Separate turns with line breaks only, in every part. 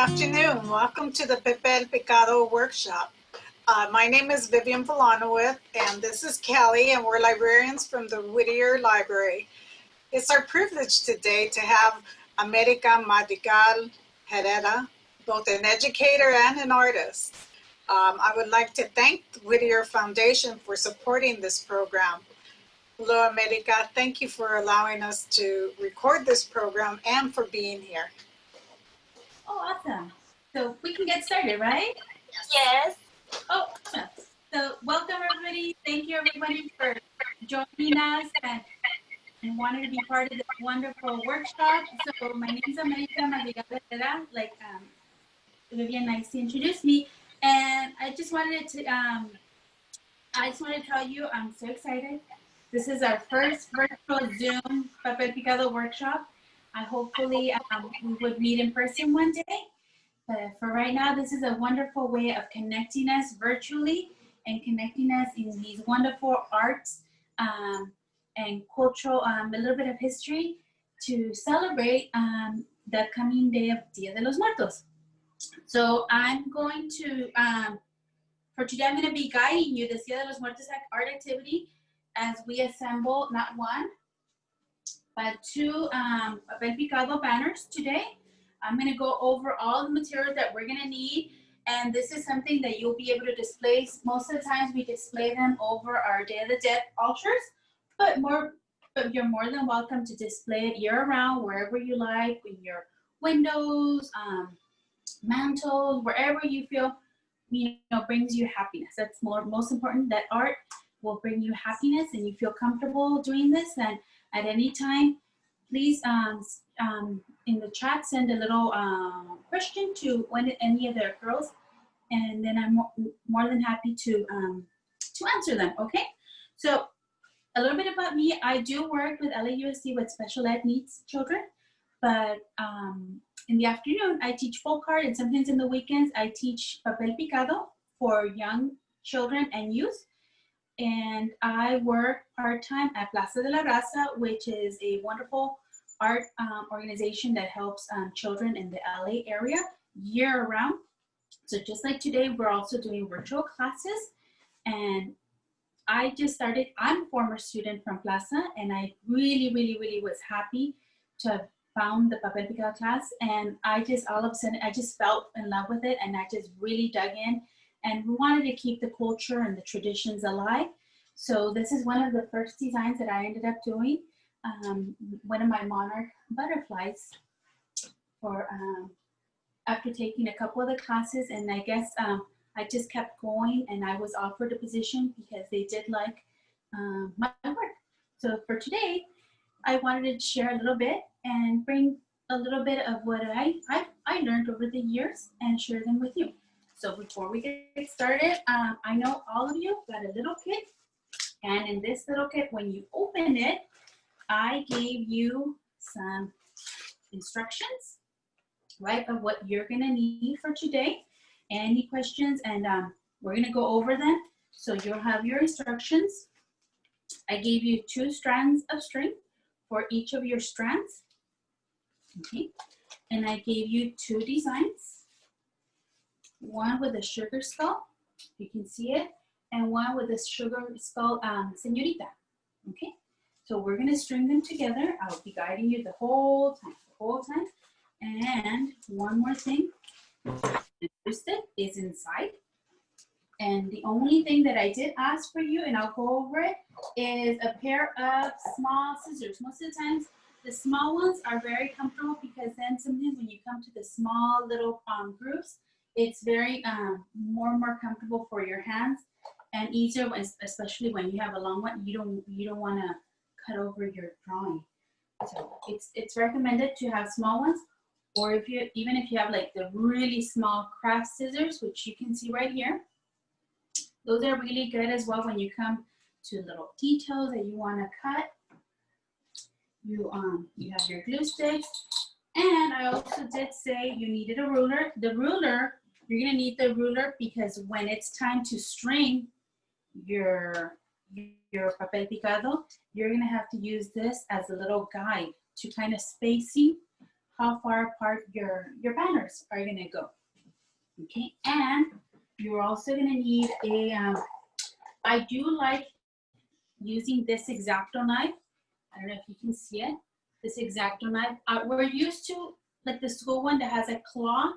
afternoon. Welcome to the Papel Picado workshop. My name is Vivian Vilanowith, and this is Kelly, and we're librarians from the Whittier Library. It's our privilege today to have America Madrigal-Herrera, both an educator and an artist. I would like to thank the Whittier Foundation for supporting this program. Hello, America. Thank you for allowing us to record this program and for being here.
Oh, awesome. So we can get started, right?
Yes.
Oh, awesome. So welcome, everybody. Thank you, everybody, for joining us and wanting to be part of this wonderful workshop. So my name is America Madrigal-Herrera, like Vivian likes to introduce me. And I just wanted to tell you I'm so excited. This is our first virtual Zoom Papel Picado workshop. Hopefully we would meet in person one day. But for right now, this is a wonderful way of connecting us virtually and connecting us in these wonderful arts and cultural, a little bit of history to celebrate the coming day of Dia de los Muertos. So I'm going to, for today, I'm going to be guiding you this Dia de los Muertos art activity as we assemble not one, but two Papel Picado banners today. I'm going to go over all the materials that we're going to need, and this is something that you'll be able to display. Most of the times we display them over our Day of the Dead altars, but you're more than welcome to display it year-round, wherever you like, in your windows, mantles, wherever you feel brings you happiness. That's most important, that art will bring you happiness and you feel comfortable doing this. And at any time, please in the chat send a little question to any of the girls, and then I'm more than happy to answer them. Okay, so a little bit about me. I do work with LAUSD with special ed needs children, but in the afternoon I teach folk art, and sometimes in the weekends I teach Papel Picado for young children and youth. And I work part-time at Plaza de la Raza, which is a wonderful art organization that helps children in the LA area year-round. So just like today, we're also doing virtual classes. And I just started, I'm a former student from Plaza, and I really was happy to have found the Papel Picado class. And I just, all of a sudden, I just felt in love with it, and I just really dug in. And we wanted to keep the culture and the traditions alive. So this is one of the first designs that I ended up doing. One of my monarch butterflies for after taking a couple of the classes, and I guess I just kept going, and I was offered a position because they did like my work. So for today, I wanted to share a little bit and bring a little bit of what I learned over the years and share them with you. So before we get started, I know all of you got a little kit, and in this little kit, when you open it, I gave you some instructions, right, of what you're gonna need for today. Any questions, and we're gonna go over them. So you'll have your instructions. I gave you 2 strands of string for each of your strands, okay? And I gave you 2 designs. One with a sugar skull, you can see it, and one with a sugar skull señorita, okay? So we're gonna string them together. I'll be guiding you the whole time. And one more thing, the twisted is inside. And the only thing that I did ask for you, and I'll go over it, is a pair of small scissors. Most of the times, the small ones are very comfortable, because then sometimes when you come to the small little grooves, it's very more comfortable for your hands and easier, especially when you have a long one. You don't want to cut over your drawing. So it's recommended to have small ones, or even if you have like the really small craft scissors, which you can see right here. Those are really good as well when you come to little details that you want to cut. You have your glue sticks, and I also did say you needed a ruler. The ruler, you're gonna need the ruler because when it's time to string your Papel Picado, you're gonna have to use this as a little guide to kind of spacing how far apart your banners are gonna go. Okay, and you're also gonna need a, I do like using this X-Acto knife. I don't know if you can see it. This X-Acto knife. We're used to like the school one that has a claw.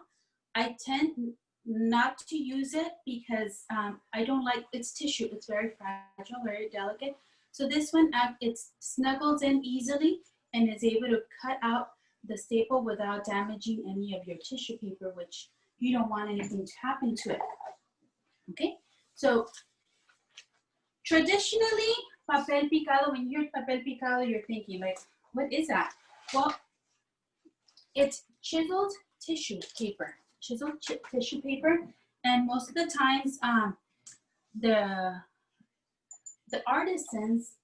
I tend not to use it because I don't like, it's tissue. It's very fragile, very delicate. So this one, it snuggles in easily and is able to cut out the staple without damaging any of your tissue paper, which you don't want anything to happen to it. Okay, so traditionally, papel picado, when you hear papel picado, you're thinking like, what is that? Well, it's chiseled tissue paper, tissue paper, and most of the times, the artisans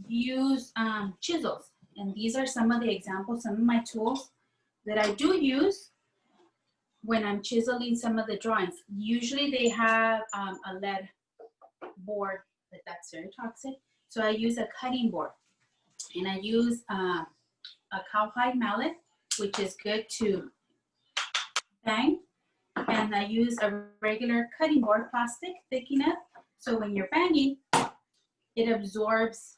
use chisels, and these are some of the examples, some of my tools that I do use when I'm chiseling some of the drawings. Usually they have a lead board, but that's very toxic. So I use a cutting board, and I use a cowhide mallet, which is good to bang. And I use a regular cutting board, plastic, thick enough, so when you're banging, it absorbs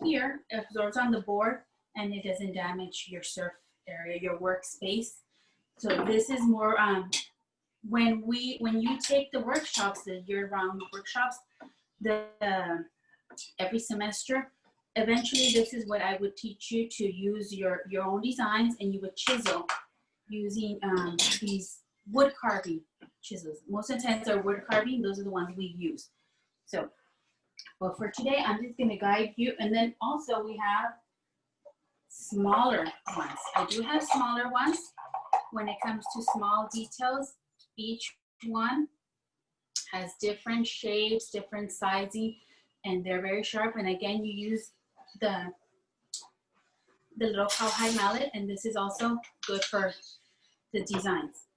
here, absorbs on the board, and it doesn't damage your surf area, your workspace. So this is more, when you take the workshops, the year-round workshops, every semester, eventually this is what I would teach you, to use your own designs, and you would chisel using these wood carving chisels. Most of the times are wood carving, those are the ones we use. So, but for today, I'm just gonna guide you, and then also we have smaller ones. I do have smaller ones. When it comes to small details, each one has different shapes, different sizing, and they're very sharp. And again, you use the little cowhide mallet, and this is also good for the designs.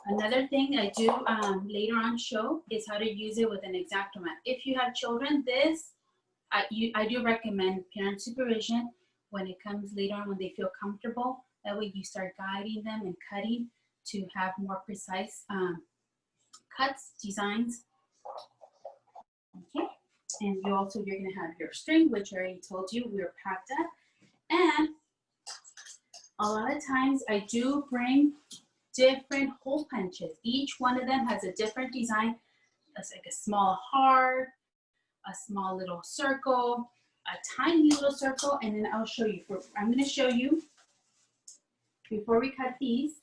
Another thing I do later on show is how to use it with an X-Acto mat. If you have children, this, I do recommend parent supervision when it comes later on, when they feel comfortable. That way you start guiding them and cutting to have more precise cuts, designs. Okay, and you're gonna have your string, which I already told you we're packed up. And a lot of times I do bring different hole punches. Each one of them has a different design. It's like a small heart, a small little circle, a tiny little circle, and then I'll show you. I'm gonna show you, before we cut these,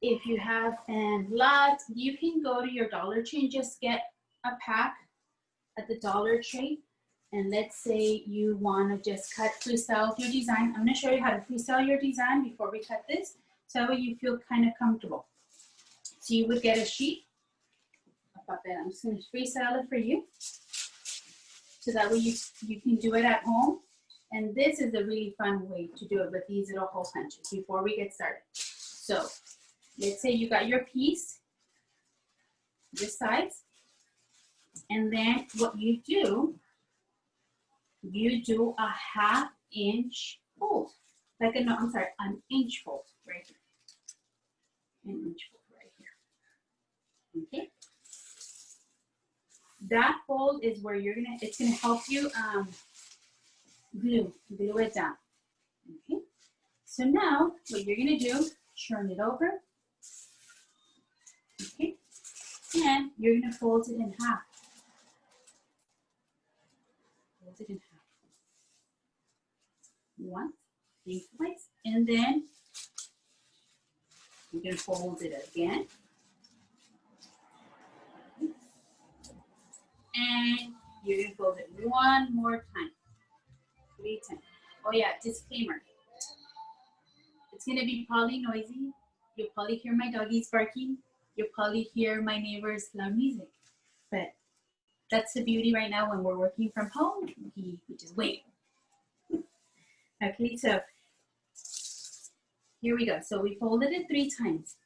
if you have a lot, you can go to your Dollar Tree and just get a pack at the Dollar Tree. And let's say you want to just cut freestyle with your design. I'm going to show you how to freestyle your design before we cut this, so that way you feel kind of comfortable. So you would get a sheet of papel. I'm just going to freestyle it for you, so that way you can do it at home. And this is a really fun way to do it with these little hole punches before we get started. So let's say you got your piece this size, and then what you do a 1/2 inch fold, like an inch fold right here, an inch fold right here. Okay, that fold is where it's gonna help you glue it down. Okay, so now what you're gonna do, turn it over. Okay, and you're gonna fold it in half. Fold it in half. Once, lengthwise, and then you're going to fold it again. And you're going to fold it one more time. 3 times. Oh yeah, disclaimer. It's going to be probably noisy. You'll probably hear my doggies barking. You'll probably hear my neighbors' loud music. But that's the beauty right now when we're working from home. We just wait. Okay, so here we go. So we folded it 3 times.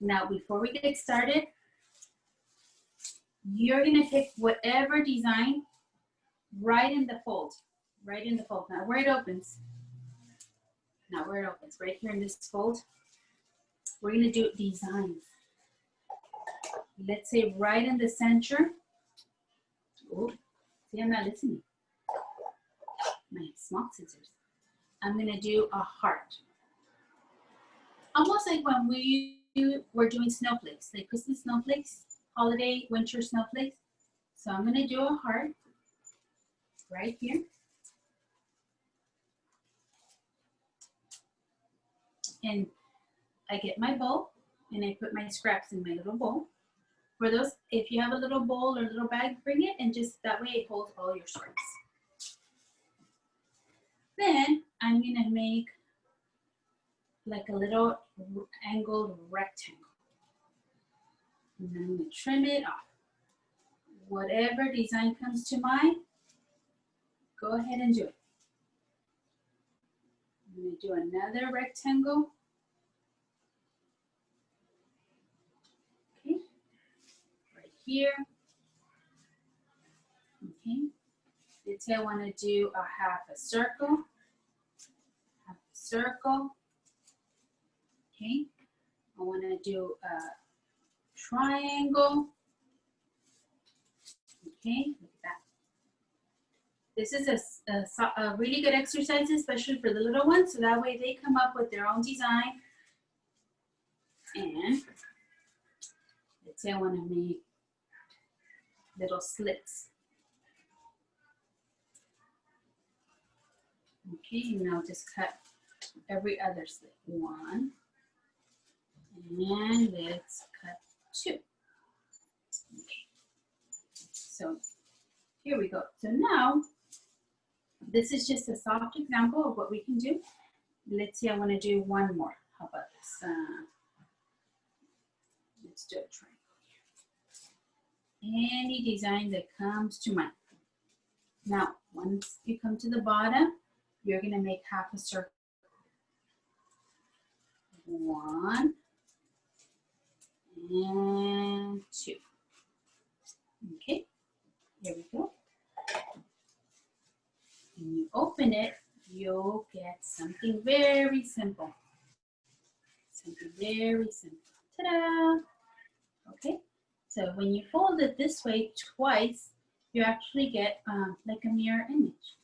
Now, before we get started, you're gonna pick whatever design right in the fold. right in the fold. Not where it opens. Not where it opens. Right here in this fold. We're gonna do designs. Let's say right in the center. Oh, see, I'm not listening. My small scissors. I'm gonna do a heart. Almost like when we're doing snowflakes, like Christmas snowflakes, holiday, winter snowflakes. So I'm gonna do a heart right here. And I get my bowl and I put my scraps in my little bowl. For those, if you have a little bowl or a little bag, bring it, and just that way it holds all your scraps. Then I'm gonna make like a little angled rectangle. And I'm gonna trim it off. Whatever design comes to mind, go ahead and do it. I'm gonna do another rectangle. Okay, right here. Okay, let's say I wanna do a half a circle. Half a circle. Okay, I wanna do a triangle. Okay, look at that. This is a really good exercise, especially for the little ones, so that way they come up with their own design. And let's say I want to make little slits. Okay, and I'll just cut every other slit. One, and let's cut two. Okay, so here we go. So now, this is just a soft example of what we can do. Let's see, I want to do one more. How about this? Let's do a triangle here. Any design that comes to mind. Now, once you come to the bottom, you're going to make half a circle. One and two. Okay, here we go. When you open it, you'll get something very simple. Something very simple. Ta-da! Okay, so when you fold it this way twice, you actually get like a mirror image.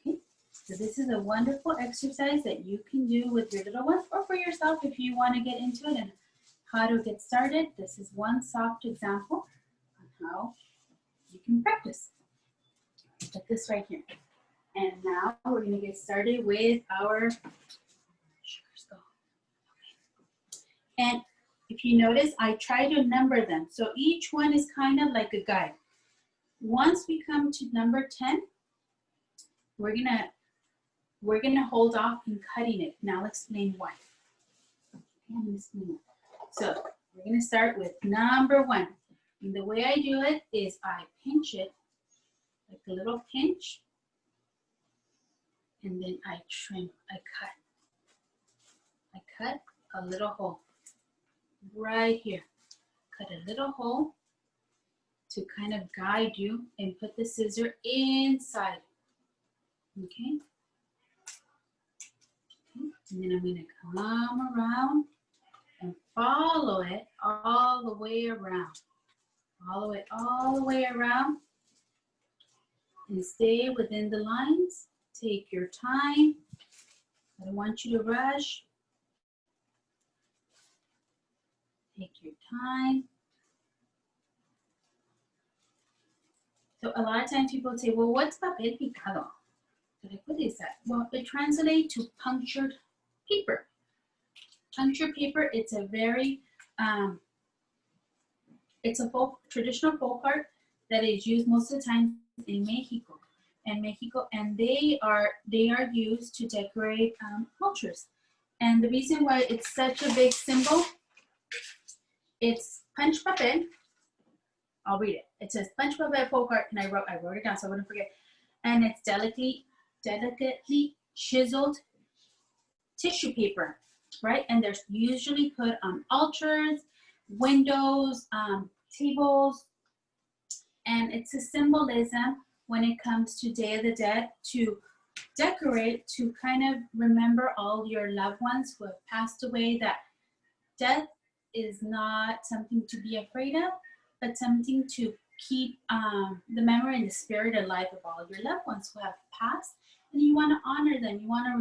Okay, so this is a wonderful exercise that you can do with your little ones or for yourself if you want to get into it and how to get started. This is one soft example on how you can practice. Put this right here. And now we're going to get started with our sugar skull. And if you notice, I try to number them. So each one is kind of like a guide. Once we come to number 10, we're gonna hold off in cutting it. Now I'll explain why. Okay, I'm gonna explain it. So we're gonna start with number 1. And the way I do it is I pinch it, like a little pinch, and then I trim, I cut a little hole right here. Cut a little hole to kind of guide you and put the scissor inside. Okay? And then I'm gonna come around and follow it all the way around. Follow it all the way around and stay within the lines. Take your time. I don't want you to rush. Take your time. So a lot of times people say, well, what's papel picado? Like, what is that? Well, it translates to punctured paper. Punctured paper, it's a very, it's a traditional folk art that is used most of the time in Mexico. And they are used to decorate cultures. And the reason why it's such a big symbol, it's punch papel. I'll read it. It says punch papel folk art, and I wrote it down so I wouldn't forget. And it's delicately chiseled tissue paper, right? And they're usually put on altars, windows, tables, and it's a symbolism when it comes to Day of the Dead to decorate, to kind of remember all your loved ones who have passed away, that death is not something to be afraid of, but something to keep the memory and the spirit alive of all your loved ones who have passed. And you want to honor them. You want to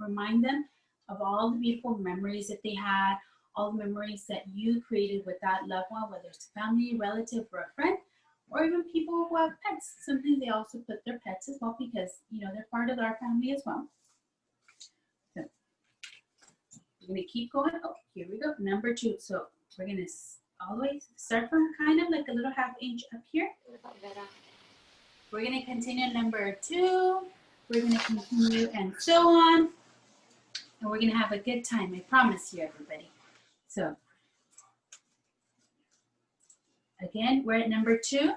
remind them of all the beautiful memories that they had, all the memories that you created with that loved one, whether it's a family, relative, or a friend, or even people who have pets. Sometimes they also put their pets as well because, you know, they're part of our family as well. So we're going to keep going. Oh, here we go. Number 2. So we're going to always start from kind of like a little 1/2 inch up here. We're going to continue number 2. We're going to continue and so on. And we're going to have a good time. I promise you, everybody. So again, we're at number 2.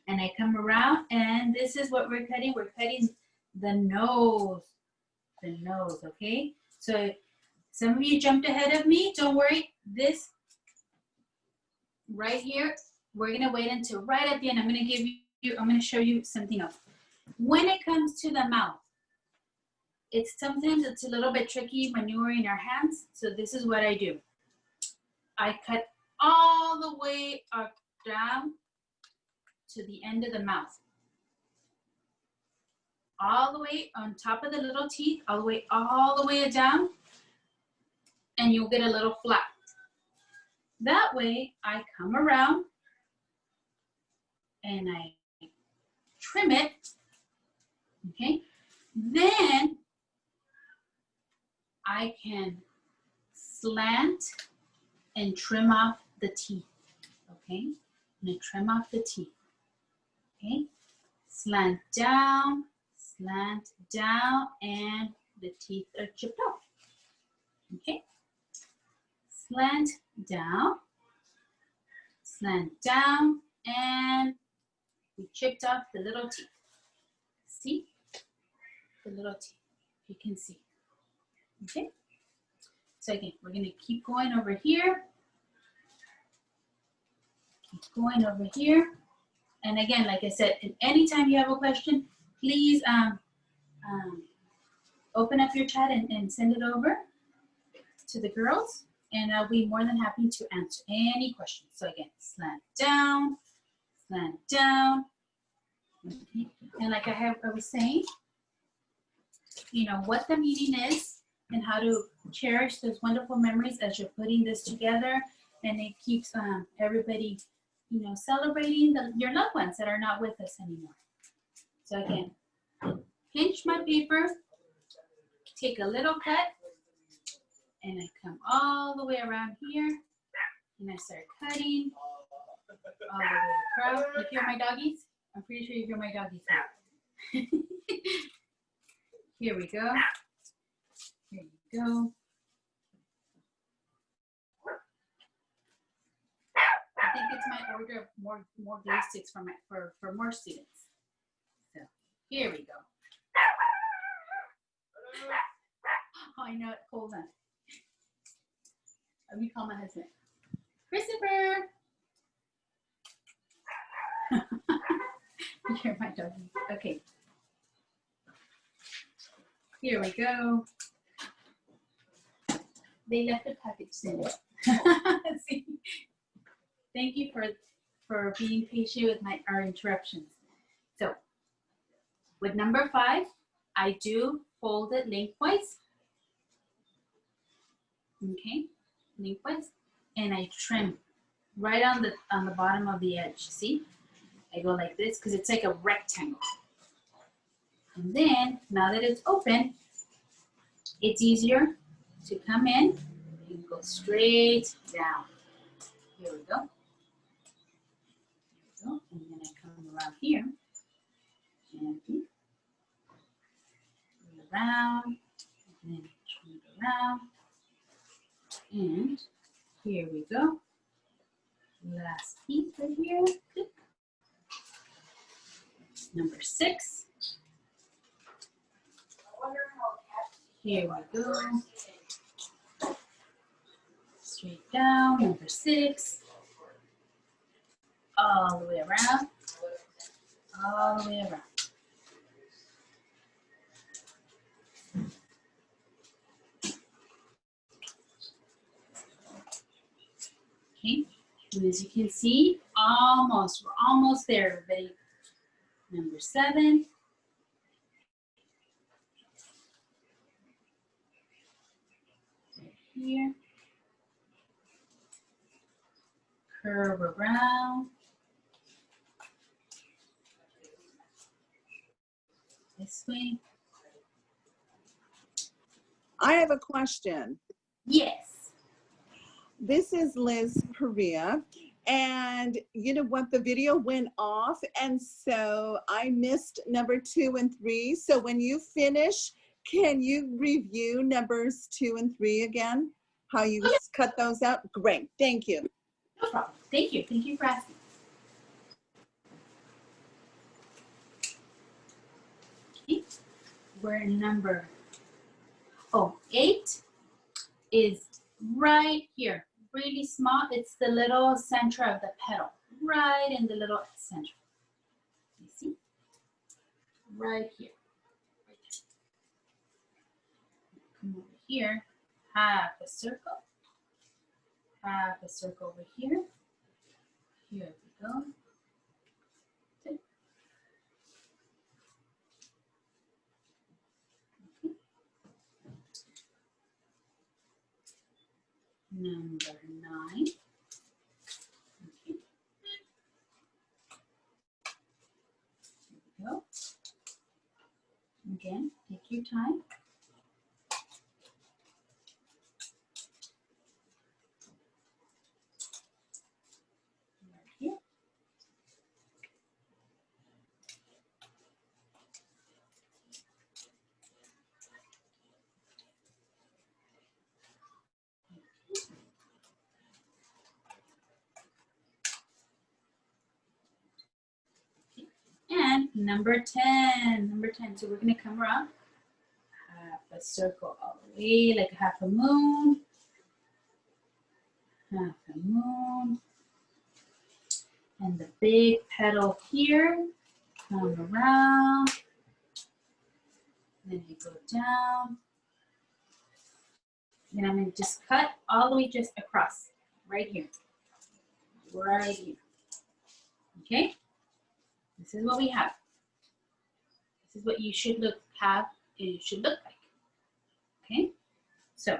And I come around, and this is what we're cutting. We're cutting the nose. The nose, okay? So some of you jumped ahead of me. Don't worry. This right here, we're going to wait until right at the end. I'm going to show you something else. When it comes to the mouth, sometimes it's a little bit tricky maneuvering our hands. So this is what I do. I cut all the way up down to the end of the mouth. All the way on top of the little teeth, all the way down, and you'll get a little flap. That way, I come around and I trim it, okay? Then I can slant and trim off the teeth, okay? I'm gonna trim off the teeth, okay? Slant down, and the teeth are chipped off, okay? Slant down, and we chipped off the little teeth. See? The little teeth, you can see, okay? So again, we're gonna keep going over here. Keep going over here. And again, like I said, anytime you have a question, please open up your chat and send it over to the girls, and I'll be more than happy to answer any questions. So again, slant down, okay. And like I was saying, you know, what the meaning is and how to cherish those wonderful memories as you're putting this together, and it keeps everybody, you know, celebrating your loved ones that are not with us anymore. So again, pinch my paper, take a little cut, and I come all the way around here, and I start cutting all the way across. You hear my doggies? I'm pretty sure you hear my doggies now. Here we go. Here you go. I think it's my order of more glue sticks for more students. So here we go. Oh, I know it. Hold on. Let me call my husband. Christopher. You're my doggy. Okay. Here we go. They left the package in it. See? Thank you for being patient with our interruptions. So with number 5, I do fold it lengthwise. Okay, lengthwise, and I trim right on the bottom of the edge. See, I go like this because it's like a rectangle. And then now that it's open, it's easier to come in and go straight down. Here we go. And then I come around here and around, and then turn it around, and here we go. Last piece right here. Click. Number 6. Here we go. Straight down. Number 6. All the way around. all the way around. Okay, and as you can see, we're almost there, everybody. Number 7. Right here. Curve around. This way.
I have a question.
Yes.
This is Liz Perea, and you know what? The video went off, and so I missed number 2 and 3. So when you finish, can you review numbers 2 and 3 again? How you cut those out? Great, thank you.
No problem. Thank you. Thank you for asking. Okay. We're in number 8 is right here. Really small. It's the little center of the petal. Right in the little center. You see? Right here. Right there. Come over here. Half a circle. Half a circle over here. Here we go. Okay. Number 9. Okay. Here we go. Again, take your time. Right here. And number 10. Number 10. So we're going to come around. Half a circle all the way, like a half a moon. Half a moon. And the big petal here. Come around. Then you go down. Then I'm going to just cut all the way just across. Right here. Right here. Okay? This is what we have. This is what you should look like. Okay? So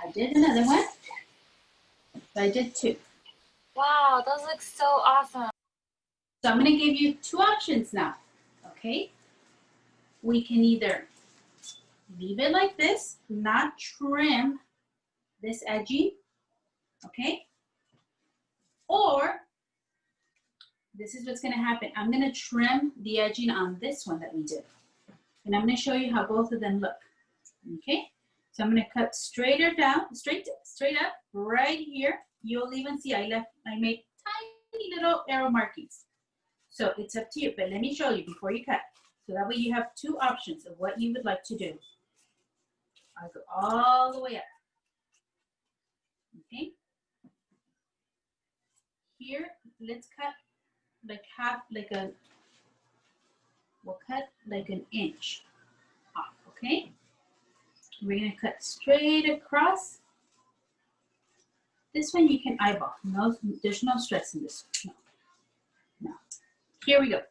I did another one. So I did 2.
Wow, those look so awesome.
So I'm going to give you 2 options now. Okay? We can either leave it like this, not trim this edging. Okay? Or this is what's going to happen. I'm going to trim the edging on this one that we did. And I'm going to show you how both of them look. Okay? So I'm going to cut straighter down, straight up, right here. You'll even see I made tiny little arrow markings. So it's up to you, but let me show you before you cut. So that way you have 2 options of what you would like to do. I'll go all the way up. Okay? Here, let's cut we'll cut like an inch off, okay? We're gonna cut straight across. This one you can eyeball. No, there's no stress in this. No. Here we go.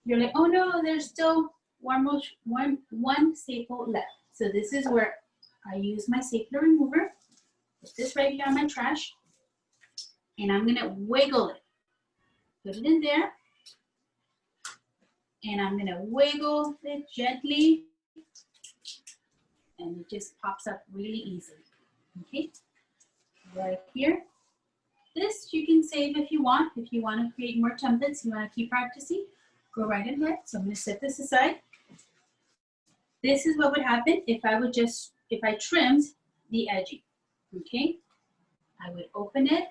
You're like, oh no, there's still one staple left. So this is where I use my stapler remover. Put this right here on my trash. And I'm gonna wiggle it. Put it in there. And I'm gonna wiggle it gently. And it just pops up really easily. Okay? Right here. This you can save if you want. If you want to create more templates, you want to keep practicing, go right ahead. So I'm going to set this aside. This is what would happen if I trimmed the edging. Okay? I would open it.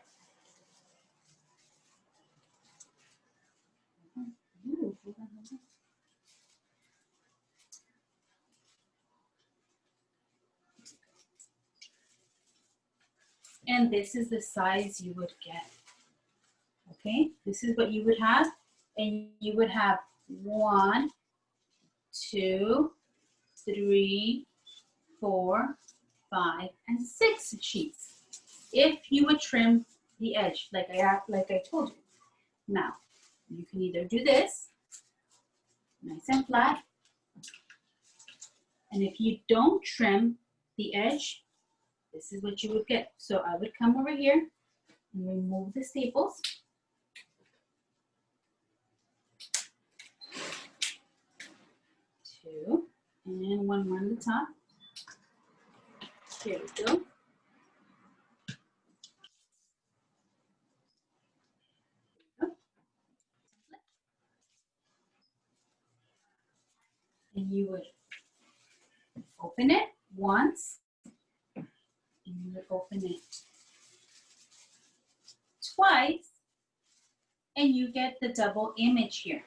Ooh, hold on. And this is the size you would get. Okay, this is what you would have, and you would have 1, 2, 3, 4, 5, and 6 sheets. If you would trim the edge, like I told you. Now, you can either do this, nice and flat, and if you don't trim the edge, this is what you would get. So I would come over here and remove the staples. Two, and one more on the top. Here we go. And you would open it once, and you would open it twice, and you get the double image here.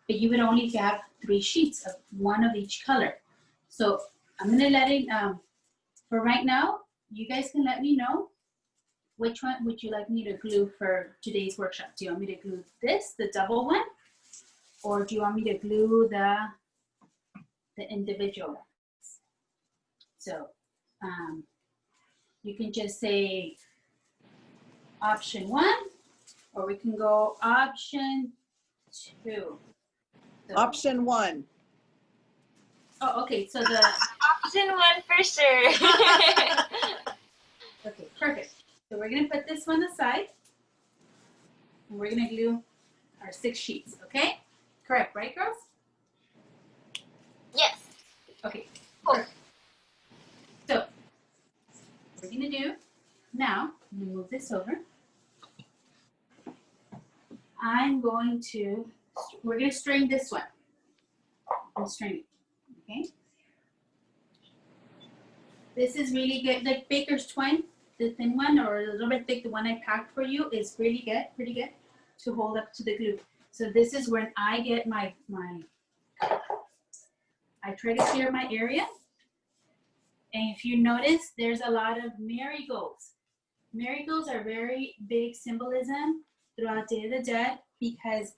But you would only have 3 sheets of one of each color. So I'm gonna let it, for right now, you guys can let me know which one would you like me to glue for today's workshop. Do you want me to glue this, the double one? Or do you want me to glue the individual ones? So you can just say option 1, or we can go option 2. So,
Option 1.
oh, okay, so the,
Option 1 for sure.
okay, perfect. So we're gonna put this one aside, and we're gonna glue our 6 sheets, okay? Correct, right, girls?
Yes.
Okay,
Cool.
perfect. So, we're gonna do, now, I'm gonna move this over. We're gonna string this one. I'm string it, okay? This is really good, like Baker's Twine, the thin one, or a little bit thick, the one I packed for you is really good, pretty good to hold up to the glue. So this is when I get I try to clear my area. And if you notice, there's a lot of marigolds. Marigolds are very big symbolism throughout Day of the Dead because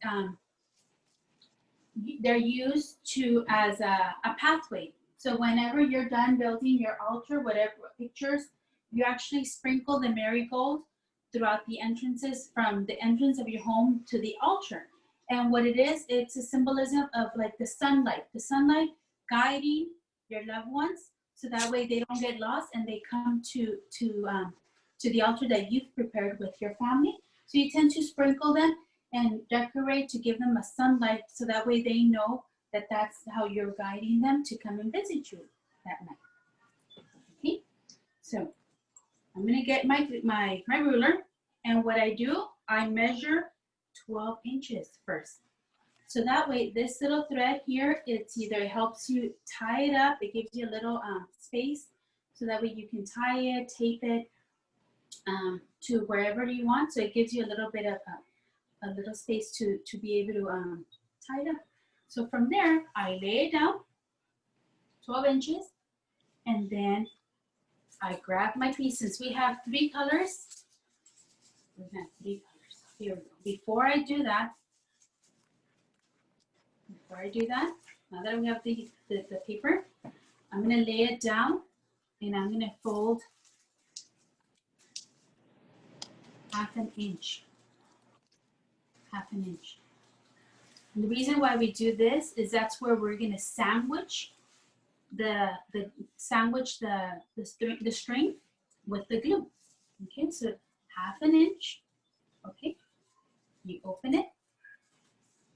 they're used as a pathway. So whenever you're done building your altar, whatever pictures, you actually sprinkle the marigold throughout the entrances from the entrance of your home to the altar. And what it is, it's a symbolism of like the sunlight guiding your loved ones, so that way they don't get lost and they come to the altar that you've prepared with your family. So you tend to sprinkle them and decorate to give them a sunlight, so that way they know that that's how you're guiding them to come and visit you that night. Okay, so I'm gonna get my ruler, and what I do, I measure 12 inches first. So that way, this little thread here, it helps you tie it up, it gives you a little space, so that way you can tie it, tape it to wherever you want. So it gives you a little bit of a little space to be able to tie it up. So from there, I lay it down, 12 inches, and then I grab my piece. Since we have 3 colors, we're gonna have 3 colors. Here we go. Before I do that, now that we have the paper, I'm gonna lay it down, and I'm gonna fold half an inch. And the reason why we do this is that's where we're gonna sandwich the string with the glue. Okay, so half an inch. Okay, you open it.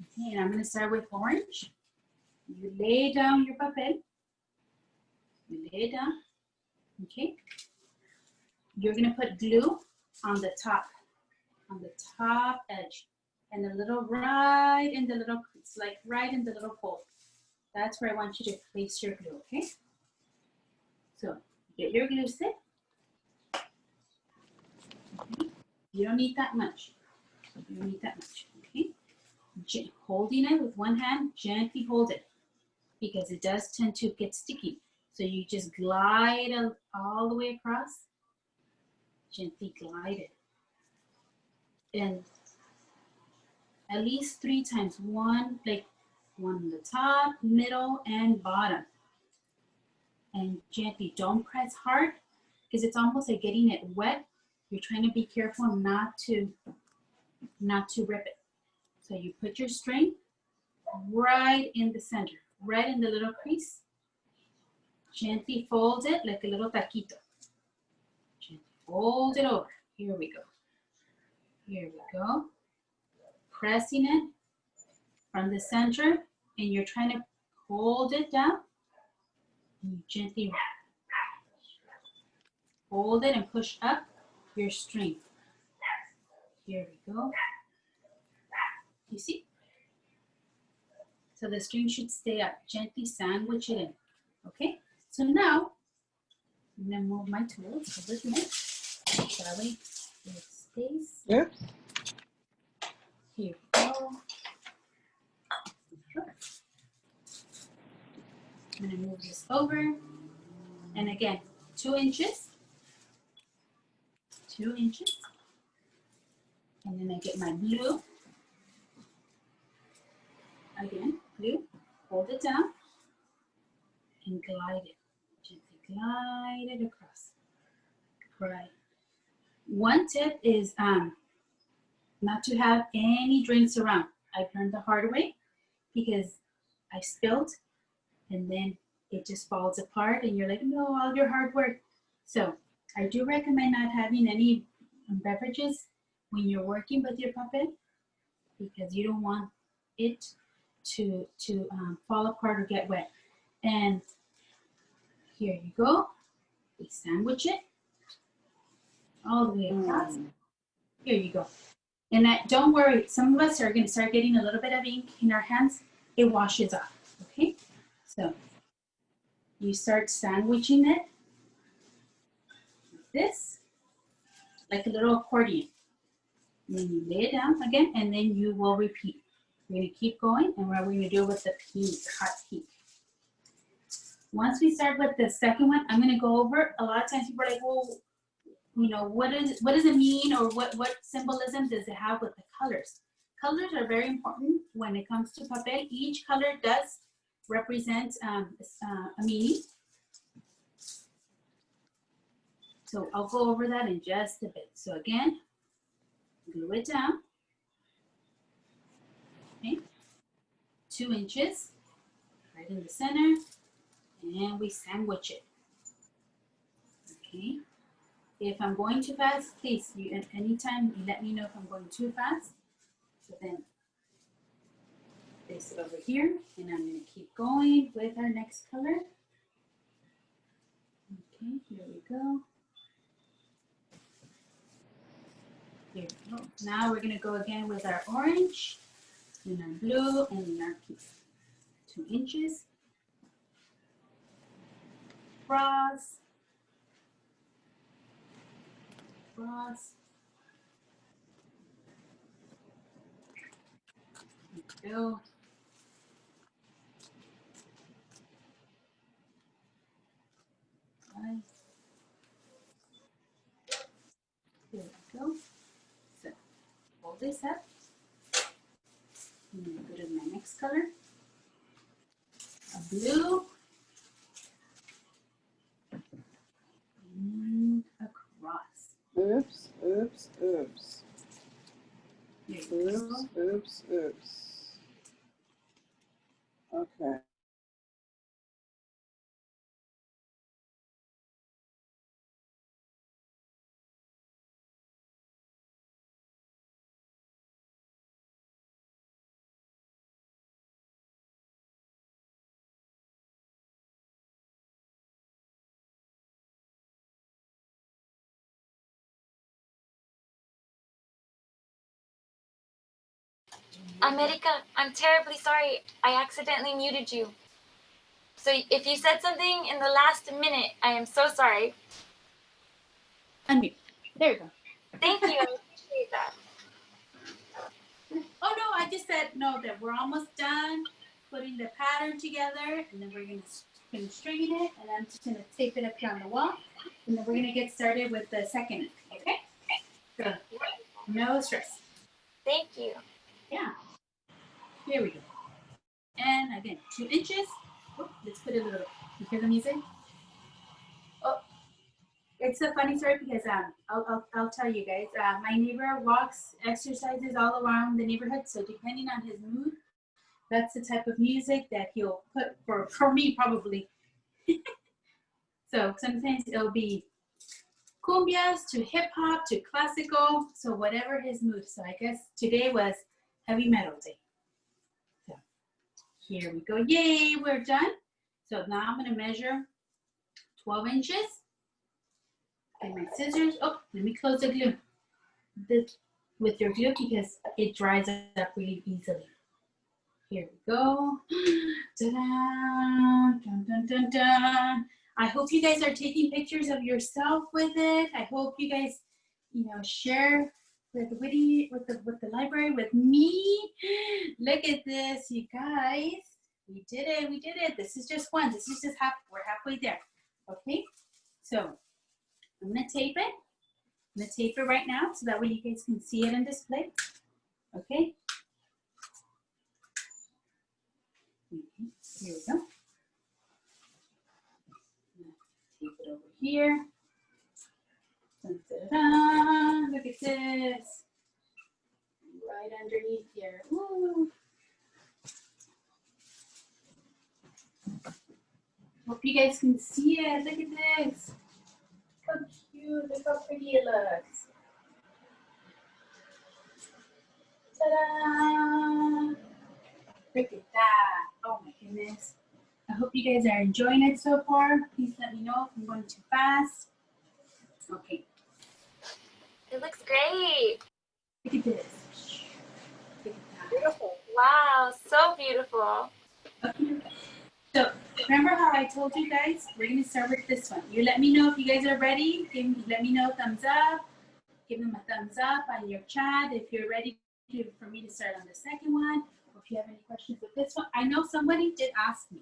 Okay, and I'm gonna start with orange. You lay down your papel. You lay it down. Okay. You're gonna put glue on the top edge, and a little right in the little, it's like right in the little hole. That's where I want you to place your glue, okay? So get your glue stick. Okay. You don't need that much. Okay? Holding it with one hand, gently hold it, because it does tend to get sticky. So you just glide all the way across, gently glide it. And at least 3 times. One on the top, middle, and bottom. And gently, don't press hard because it's almost like getting it wet. You're trying to be careful not to rip it. So you put your string right in the center, right in the little crease. Gently fold it like a little taquito. Gently fold it over. Here we go. Here we go. Pressing it from the center, and you're trying to hold it down. And you gently hold it and push up your string. Here we go. You see? So the string should stay up. Gently sandwich it in. Okay? So now, I'm gonna move my tools over here. That way, there's space.
Yep.
Here we go. I'm gonna move this over. And again, 2 inches. 2 inches. And then I get my blue. Again, blue. Hold it down. And glide it. Gently glide it across. Right. One tip is not to have any drinks around. I've learned the hard way because I spilled and then it just falls apart and you're like, no, all your hard work. So I do recommend not having any beverages when you're working with your puppet because you don't want it to fall apart or get wet. And here you go. We sandwich it all the way across. Here you go. And don't worry, some of us are going to start getting a little bit of ink in our hands. It washes off, okay? So you start sandwiching it like this, like a little accordion. And then you lay it down again, and then you will repeat. We're going to keep going, and we're going to do it with the pink, hot pink. Once we start with the second one, I'm going to go over, a lot of times people are like, well, you know, what does it mean, or what symbolism does it have with the colors? Colors are very important when it comes to papel. Each color does represent a meaning. So I'll go over that in just a bit. So again, glue it down. Okay, 2 inches, right in the center, and we sandwich it. Okay. If I'm going too fast, please, anytime you let me know if I'm going too fast. So then place it over here, and I'm going to keep going with our next color. Okay, here we go. Here we go. Now we're going to go again with our orange, and our blue, and our pink. 2 inches. Cross. Cross. There we go. Right. There we go. So hold this up. I'm going to go to my next color. A blue. And across.
Oops, oops, oops.
Oops,
oops, oops. Okay.
America, I'm terribly sorry. I accidentally muted you. So if you said something in the last minute, I am so sorry.
Unmute. There you go.
Thank you. I appreciate that.
Oh no, I just said no, that we're almost done putting the pattern together, and then we're going to finish stringing it, and I'm just going to tape it up here on the wall, and then we're going to get started with the second, okay? So, no stress.
Thank you.
Yeah. Here we go. And again, 2 inches. Oh, let's put a little, you hear the music? Oh, it's a funny story because I'll tell you guys. My neighbor walks, exercises all around the neighborhood. So depending on his mood, that's the type of music that he'll put for me probably. So sometimes it'll be cumbias to hip hop to classical. So whatever his mood. So I guess today was heavy metal day. So here we go. Yay, we're done. So now I'm gonna measure 12 inches. Get my scissors. Oh, let me close the glue. This with your glue because it dries up really easily. Here we go. Ta-da! Dun, dun, dun, dun. I hope you guys are taking pictures of yourself with it. I hope you guys, share with Whitty, with the library, with me. Look at this, you guys. We did it. We did it. This is just one. This is just we're halfway there. Okay. So I'm gonna tape it. I'm gonna tape it right now so that way you guys can see it in display. Okay. Here we go. Tape it over here. Dun, dun, dun. Look at this. Right underneath here. Woo. Hope you guys can see it. Look at this. How cute. Look how pretty it looks. Ta-da! Look at that. Oh my goodness. I hope you guys are enjoying it so far. Please let me know if I'm going too fast. Okay.
It looks great.
Look at this. Look at that.
Beautiful.
Wow, so beautiful.
Okay. So remember how I told you guys, we're going to start with this one. You let me know if you guys are ready. Let me know thumbs up. Give them a thumbs up on your chat if you're ready for me to start on the second one. Or if you have any questions with this one. I know somebody did ask me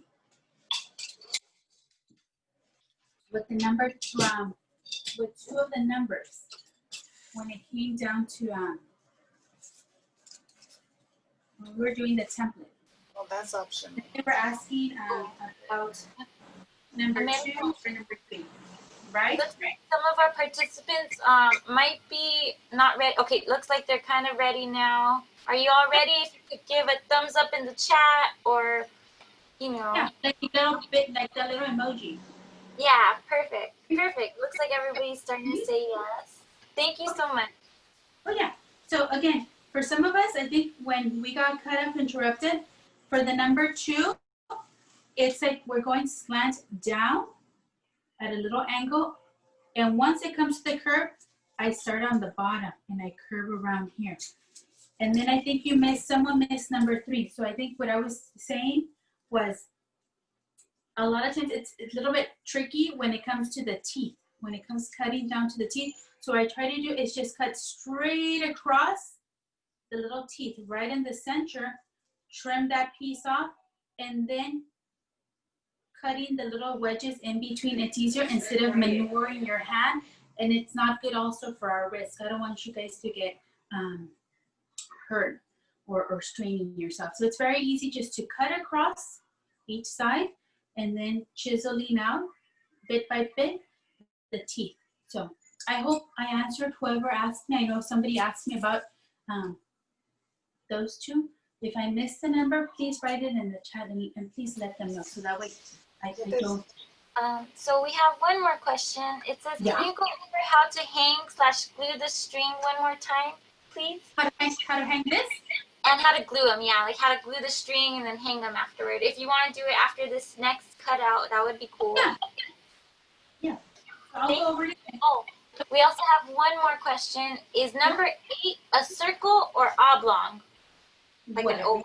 with the number with 2 of the numbers when it came down to when we were doing the template.
Well, that's optional.
They were asking about number 2 or number 3, right?
Looks like some of our participants might be not ready. Okay, looks like they're kind of ready now. Are you all ready? If you could give a thumbs up in the chat or,
Yeah, like a little bit, like that little emoji.
Yeah, perfect. Perfect. Looks like everybody's starting to say yes. Thank you so much.
Oh yeah. So again, for some of us, I think when we got cut off interrupted, for the number 2, it's like we're going slant down at a little angle. And once it comes to the curve, I start on the bottom and I curve around here. And then I think someone missed number 3. So I think what I was saying was a lot of times it's a little bit tricky when it comes to the teeth, when it comes cutting down to the teeth. So what I try to do is just cut straight across the little teeth right in the center, trim that piece off, and then cutting the little wedges in between. It's easier instead of maneuvering your hand, and it's not good also for our wrist. I don't want you guys to get hurt or straining yourself. So it's very easy just to cut across each side and then chiseling out bit by bit the teeth. So I hope I answered whoever asked me. I know somebody asked me about those 2. If I missed the number, please write it in the chat and please let them know so that way I don't.
So we have one more question. It says,
Yeah.
Can you go over how to hang/glue the string one more time, please?
How to hang this?
And how to glue them, yeah, like how to glue the string and then hang them afterward. If you want to do it after this next cutout, that would be cool.
Yeah. Yeah. I'll go over it.
Oh, we also have one more question. Is number 8 a circle or oblong? Like an oval?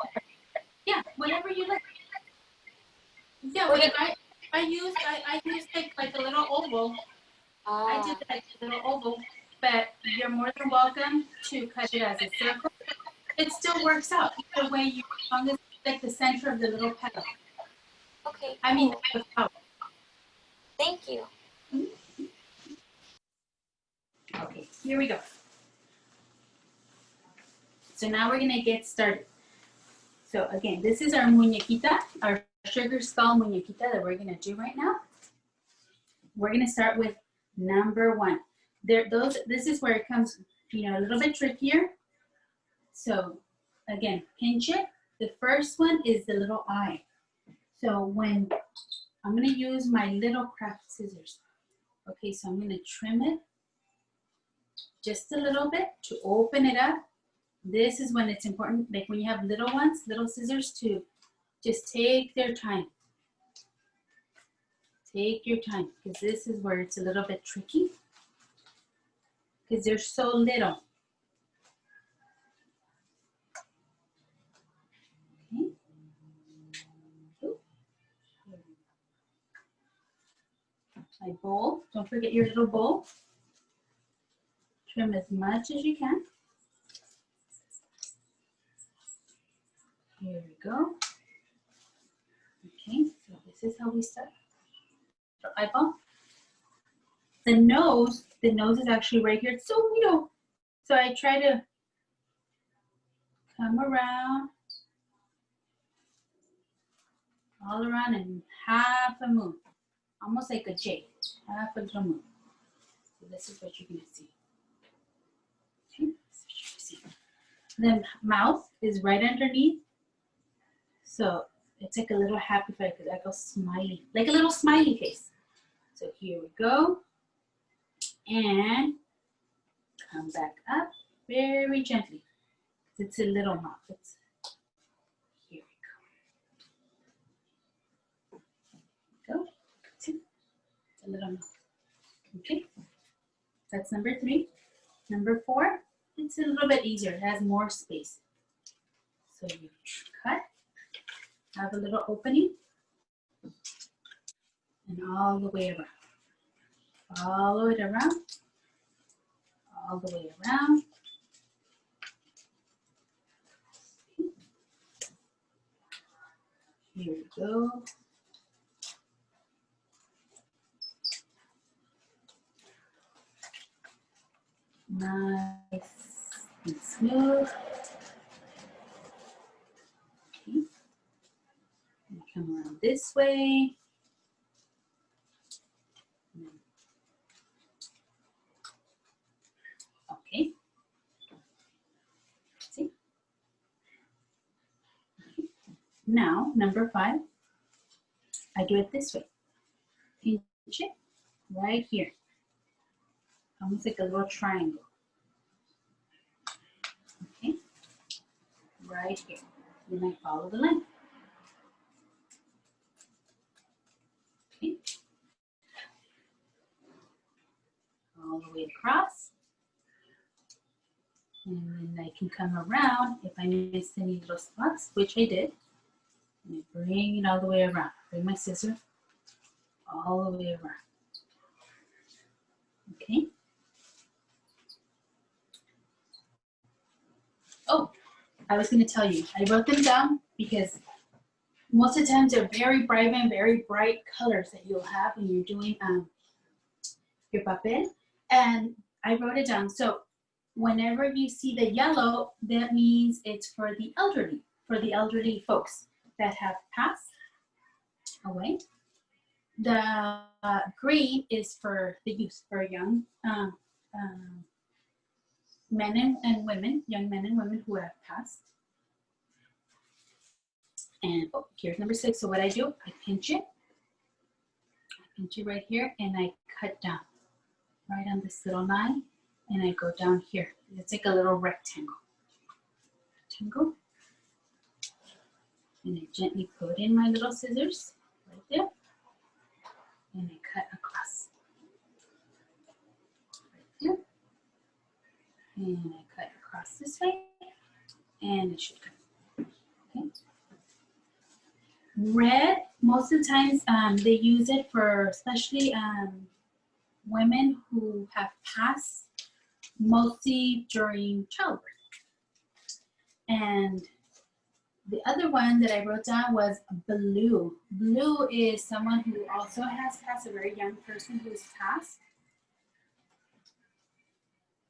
Yeah, whatever you like. Yeah, I used like a little oval. I did like a little oval, but you're more than welcome to cut it as a circle. It still works out either way. As long as it's like the center of the little petal.
Okay.
I mean,
cool.
the flower.
Thank you.
Okay, here we go. So now we're gonna get started. So again, this is our muñequita, our sugar skull muñequita that we're gonna do right now. We're gonna start with number 1. This is where it comes, a little bit trickier. So again, pinch it. The first one is the little eye. So when I'm gonna use my little craft scissors. Okay, so I'm gonna trim it just a little bit to open it up. This is when it's important, like when you have little ones, little scissors, to just take their time. Take your time, because this is where it's a little bit tricky, because they're so little. Okay. My bowl, don't forget your little bowl. Trim as much as you can. Here we go. Okay, so this is how we start. The eyeball. The nose is actually right here. It's so little. So I try to come around, all around, and half a moon. Almost like a J, half a little moon. So this is what you're gonna see. Okay, this is what you're see. The mouth is right underneath. So it's like a little happy face, because I go smiley, like a little smiley face. So here we go. And come back up very gently. It's a little mouth. Here we go. See? It's a little mouth. Okay. That's number 3. Number 4, it's a little bit easier. It has more space. So you cut, have a little opening, and all the way around. Follow it around, all the way around. Here we go. Nice and smooth. Okay. And come around this way. Okay. See? Okay. Now, number 5, I do it this way. Pinch it right here. Almost like a little triangle. Okay. Right here. Then I follow the line. Okay. All the way across. And then I can come around if I missed any little spots, which I did. And I bring it all the way around. Bring my scissor all the way around. Okay. Oh, I was going to tell you, I wrote them down because most of the times they're very bright and very bright colors that you'll have when you're doing your papel. And I wrote it down. So whenever you see the yellow, that means it's for the elderly folks that have passed away. The green is for the youth, for young men and women, young men and women who have passed. And oh, here's number 6. So what I do, I pinch it. I pinch it right here, and I cut down right on this little line, and I go down here. It's like a little rectangle. And I gently put in my little scissors right there, and I cut across. Right there. And I cut across this way, and it should cut. Okay. Red, most of the times they use it for especially women who have passed, mostly during childbirth. And the other one that I wrote down was blue. Blue is someone who also has passed, a very young person who's passed.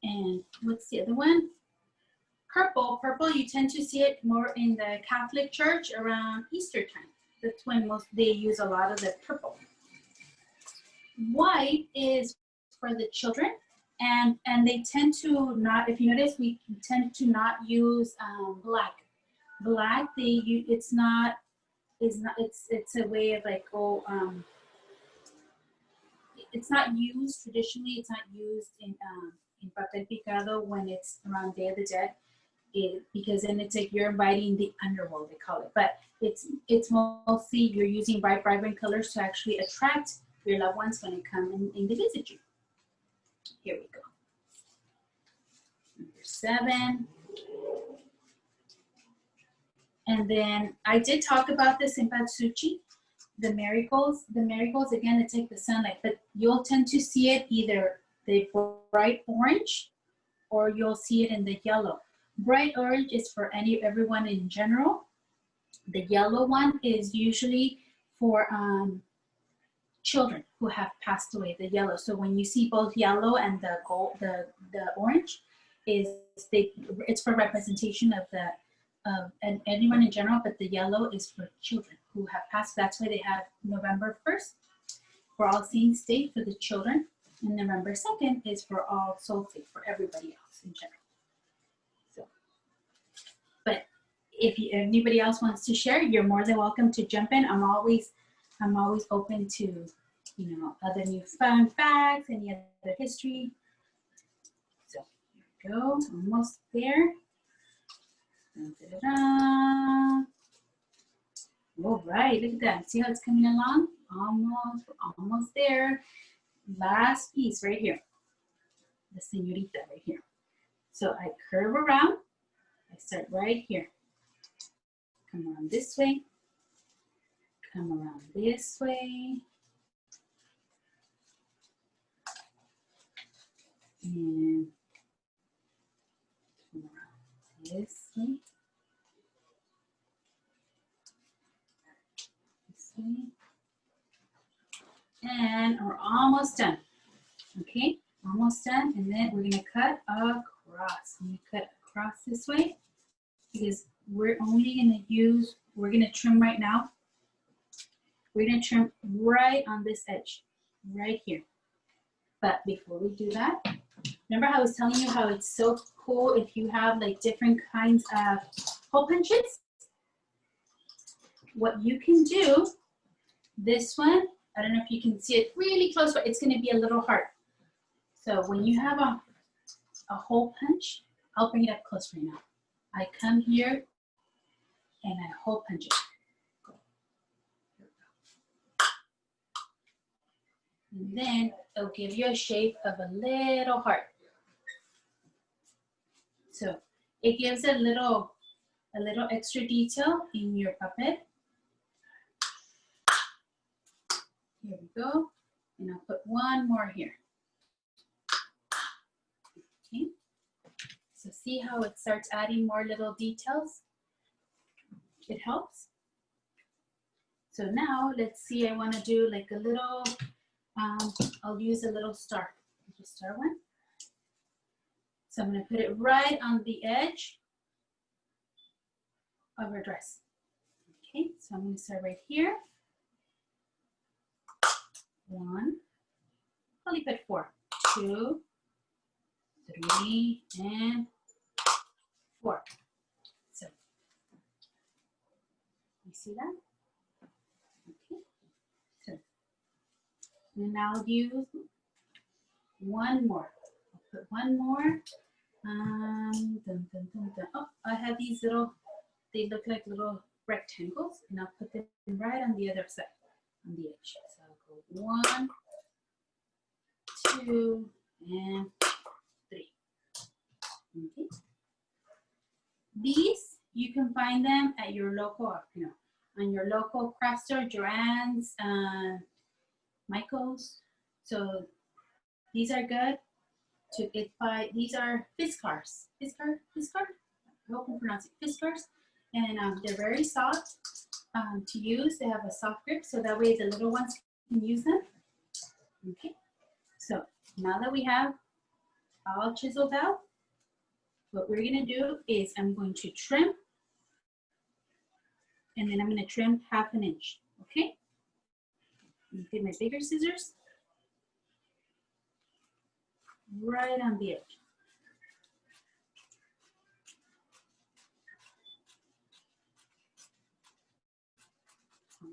And what's the other one? Purple, you tend to see it more in the Catholic Church around Easter time. That's when they use a lot of the purple. White is for the children, and they tend to not, if you notice, we tend to not use black. Black, it's a way of like, it's not used traditionally. It's not used in Papel Picado when it's around Day of the Dead, because then it's like you're inviting the underworld, they call it. But it's mostly you're using bright, vibrant colors to actually attract your loved ones when they come and they visit you. Here we go. Number 7. And then I did talk about this in Patsuchi. The marigolds, again, it's like the sunlight, but you'll tend to see it either the bright orange or you'll see it in the yellow. Bright orange is for everyone in general. The yellow one is usually for children who have passed away, the yellow. So when you see both yellow and the gold, the orange, it's for representation of and anyone in general, but the yellow is for children who have passed. That's why they have November 1st for All Saints Day for the children, and November 2nd is for All Souls Day for everybody else in general. So, but if anybody else wants to share, you're more than welcome to jump in. I'm always open to, other new fun facts, any other history. So here we go, almost there. Da-da-da. All right, look at that. See how it's coming along? Almost there. Last piece right here. The señorita right here. So I curve around. I start right here. Come around this way. Come around this way. And come around this way. And we're almost done. Okay, almost done. And then we're gonna cut across. I'm gonna cut across this way because we're only we're gonna trim right now. We're gonna trim right on this edge, right here. But before we do that, remember how I was telling you how it's so cool if you have like different kinds of hole punches? What you can do, this one, I don't know if you can see it really close, but it's gonna be a little heart. So when you have a hole punch, I'll bring it up close right now. I come here and I hole punch it. And then it'll give you a shape of a little heart. So it gives a little extra detail in your puppet. Here we go. And I'll put one more here. Okay. So see how it starts adding more little details? It helps. So now let's see, I want to do like a little, I'll use a little star one. So I'm going to put it right on the edge of her dress. Okay, so I'm going to start right here. 1, probably put 4, 2, 3, and 4. So, you see that? Okay, so, and I'll use one more. I'll put one more. Dun, dun, dun, dun. Oh, I have these little, they look like little rectangles, and I'll put them right on the other side, on the edge. So I'll go 1, 2, and 3. Okay. These, you can find them at your local, on your local craft store, Joann's, Michael's. So these are good to get by. These are Fiskars. Fiskar? I hope I'm pronouncing it. Fiskars. And they're very soft to use. They have a soft grip, so that way the little ones can use them. Okay. So now that we have all chiseled out, what we're gonna do is I'm going to trim, and then I'm gonna trim 1/2 inch, okay? Get my bigger scissors, right on the edge.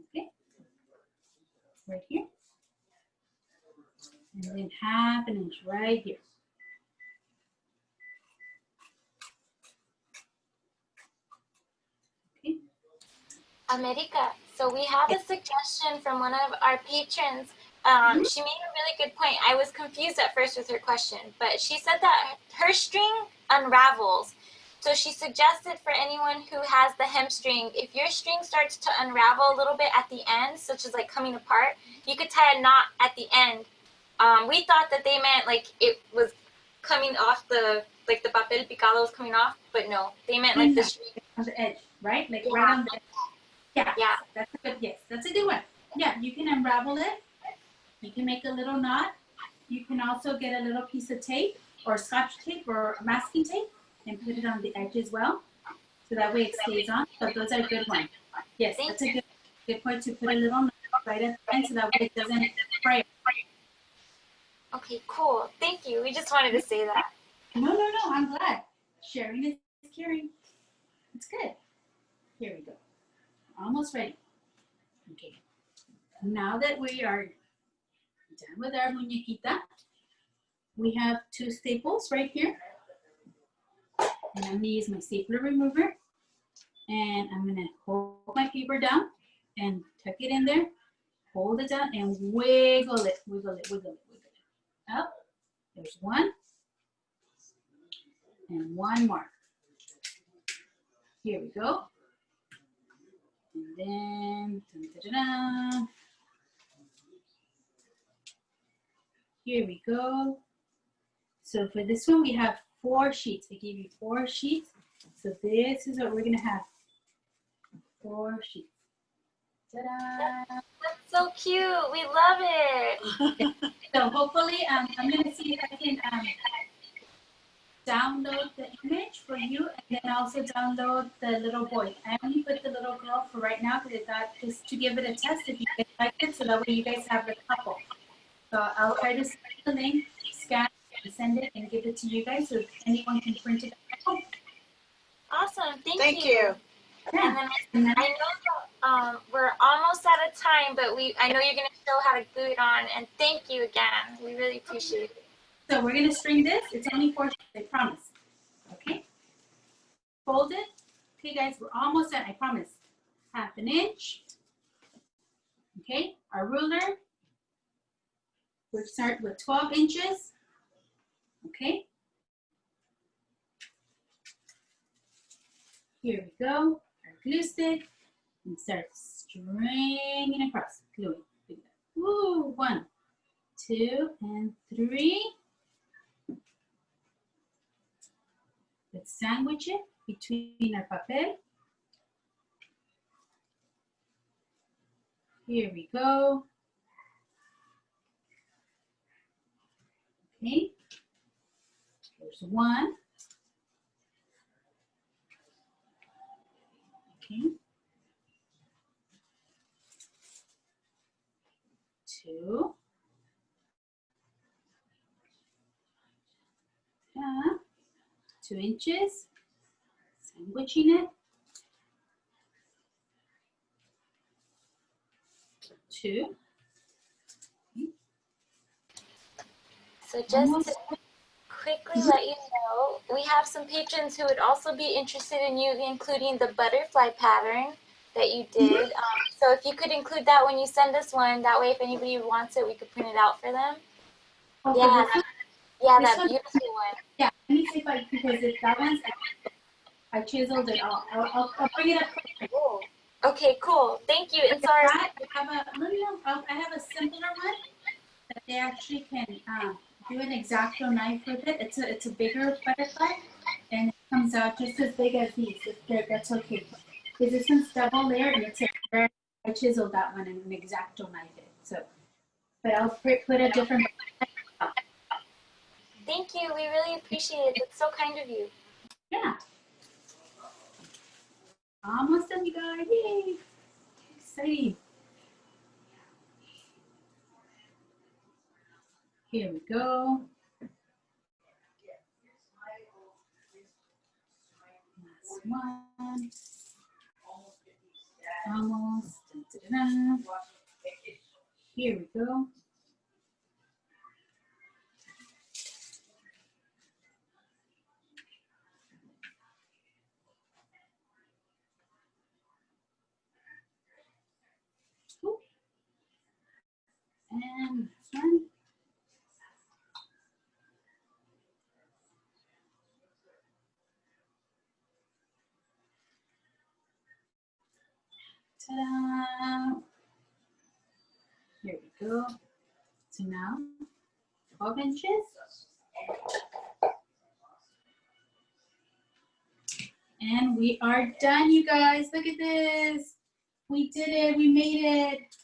Okay, right here. And then 1/2 inch right here. Okay.
America, so we have a suggestion from one of our patrons. She made a really good point. I was confused at first with her question, but she said that her string unravels. So she suggested for anyone who has the hemp string, if your string starts to unravel a little bit at the end, such as like coming apart, you could tie a knot at the end. We thought that they meant like it was coming off the papel picado was coming off, but no, they meant like the string.
On the edge, right? Like
Yeah.
right on the edge. Yeah,
Yeah.
that's a good, yes, that's a good one. Yeah, you can unravel it. You can make a little knot. You can also get a little piece of tape or scotch tape or masking tape and put it on the edge as well. So that way it stays on. So those are good ones. Yes, that's a good point to put a little knot right at the end so that way it doesn't fray.
Okay, cool. Thank you. We just wanted to say that.
No, I'm glad. Sharing is caring. It's good. Here we go. Almost ready. Okay. Now that we are done with our muñequita, we have 2 staples right here. And I'm gonna use my stapler remover. And I'm gonna hold my paper down and tuck it in there. Hold it down and wiggle it, wiggle it, wiggle it, wiggle it. Up. There's one. And one more. Here we go. And then, dun-dun-dun-dun. Here we go. So for this one, we have 4 sheets. I gave you 4 sheets. So this is what we're gonna have. 4 sheets. Ta-da!
That's so cute. We love it.
So hopefully, I'm gonna see if I can download the image for you and then also download the little boy. I only put the little girl for right now because I thought just to give it a test if you guys like it so that way you guys have the couple. So I'll try to send the link, scan it, and send it and give it to you guys so if anyone can print it out.
Awesome.
Thank you.
Yeah.
And then I know that, we're almost out of time, but I know you're going to show how to glue it on. And thank you again. We really appreciate it.
So we're gonna string this. It's only 4 sheets, I promise. Okay. Fold it. Okay, guys, we're almost done. I promise. 1/2 inch. Okay. Our ruler. We'll start with 12 inches. Okay. Here we go. Our glue stick. And start stringing across. Gluing. Woo! 1, 2, and 3. Let's sandwich it between our papel. Here we go. Okay. There's 1. Okay. 2. 2 inches, sandwiching it. 2.
So just to quickly let you know, we have some patrons who would also be interested in you including the butterfly pattern that you did. So if you could include that when you send us one, that way if anybody wants it, we could print it out for them.
Okay,
That beautiful one.
Yeah, let me see if I, because if that one's, I chiseled it off. I'll bring it up quick.
Oh, okay, cool. Thank you. And sorry.
I have a simpler one that they actually can do an X-Acto knife with it. It's a bigger butterfly, and it comes out just as big as these. That's okay. Because this one's double layered, and it's I chiseled that one and an X-Acto knife it. So, but I'll put a different.
Thank you. We really appreciate it. It's so kind of you.
Yeah. Almost done, you guys. Yay. Exciting. Here we go. Last one. Almost. Dun, dun, dun, dun. Here we go. Oop. And this one. Ta-da! Here we go. So now, 12 inches. And we are done, you guys. Look at this. We did it. We made it.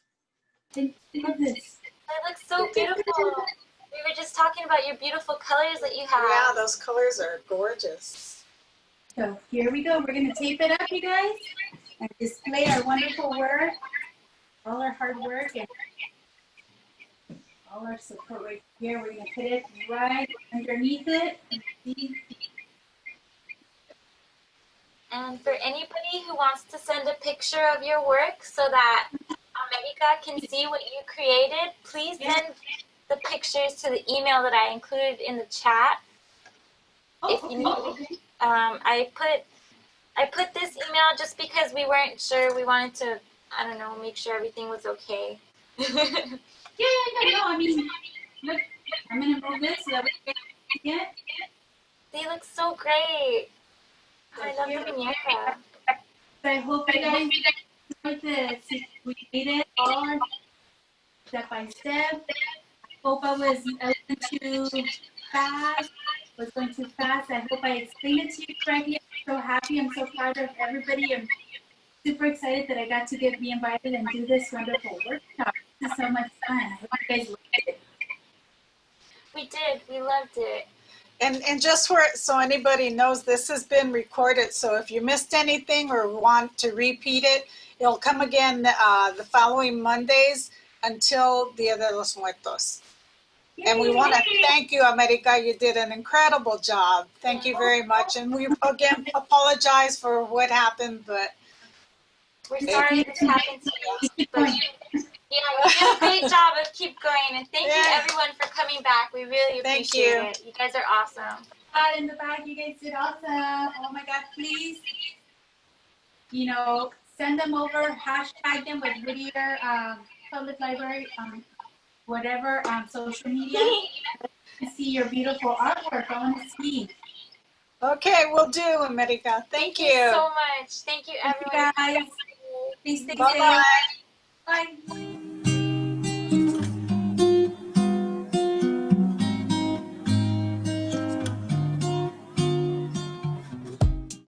Look at this.
They look so beautiful. We were just talking about your beautiful colors that you have.
Yeah, those colors are gorgeous.
So here we go. We're going to tape it up, you guys, and display our wonderful work, all our hard work, and all our support right here. We're going to put it right underneath it.
And for anybody who wants to send a picture of your work so that America can see what you created, please send the pictures to the email that I included in the chat. If you need, I put this email just because we weren't sure. We wanted to, I don't know, make sure everything was okay.
No. I mean, look, I'm going to move this so that we can see it.
They look so great. I love the muñeca.
So I hope you guys enjoyed this. We made it all step by step. I hope I wasn't too fast. Was going too fast. I hope I explained it to you correctly. I'm so happy. I'm so proud of everybody. I'm super excited that I got to be invited and do this wonderful workshop. This is so much fun. I hope you guys liked it.
We did. We loved it.
And just so anybody knows, this has been recorded. So if you missed anything or want to repeat it, it'll come again the following Mondays until Dia de los Muertos. And we want to thank you, America. You did an incredible job. Thank you very much. And we again apologize for what happened, but
we're sorry this happened to you. But yeah, you did a great job of keep going. And thank you everyone for coming back. We really appreciate it. You guys are awesome.
In the back, you guys did awesome. Oh my God, please, send them over, hashtag them with Whittier Public Library, whatever, social media. To see your beautiful artwork. I want to see.
Okay, we'll do, America. Thank you
so much. Thank you, everyone.
Thank you, guys. Please stay safe.
Bye-bye.
Bye.